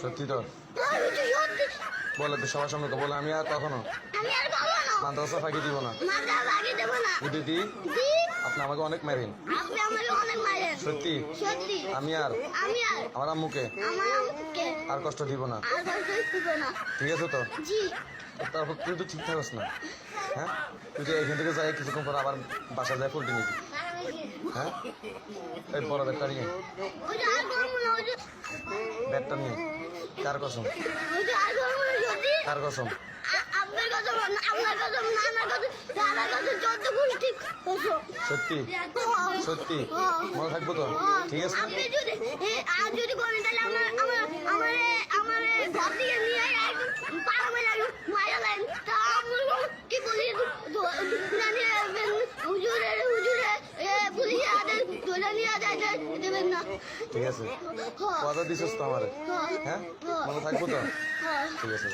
সত্যি তো বলে তো সবার সামনে তো বলে আমি আর কখনো মাদ্রাসা ফাঁকি দিব না। দিদি আপনি আমাকে অনেক মারেন, সত্যি আমি আর আমার আম্মুকে আর কষ্ট দিব না, ঠিক আছে তো? তারপর তুই তো ঠিক থাকস না, হ্যাঁ? তুই যে এখান থেকে যাই কিছুক্ষণ পর আবার বাসা যায় পোল্ট্রি নিবি, হ্যাঁ? এই বড় ব্যাগটা নিয়ে, ব্যাগটা নিয়ে কার কসম, কার কসম? সত্যি সত্যি মনে থাকবো তো, ঠিক আছে? ঠিক আছে, কথা দিছিস তো আমার, হ্যাঁ? মনে থাকবো তো, ঠিক আছে।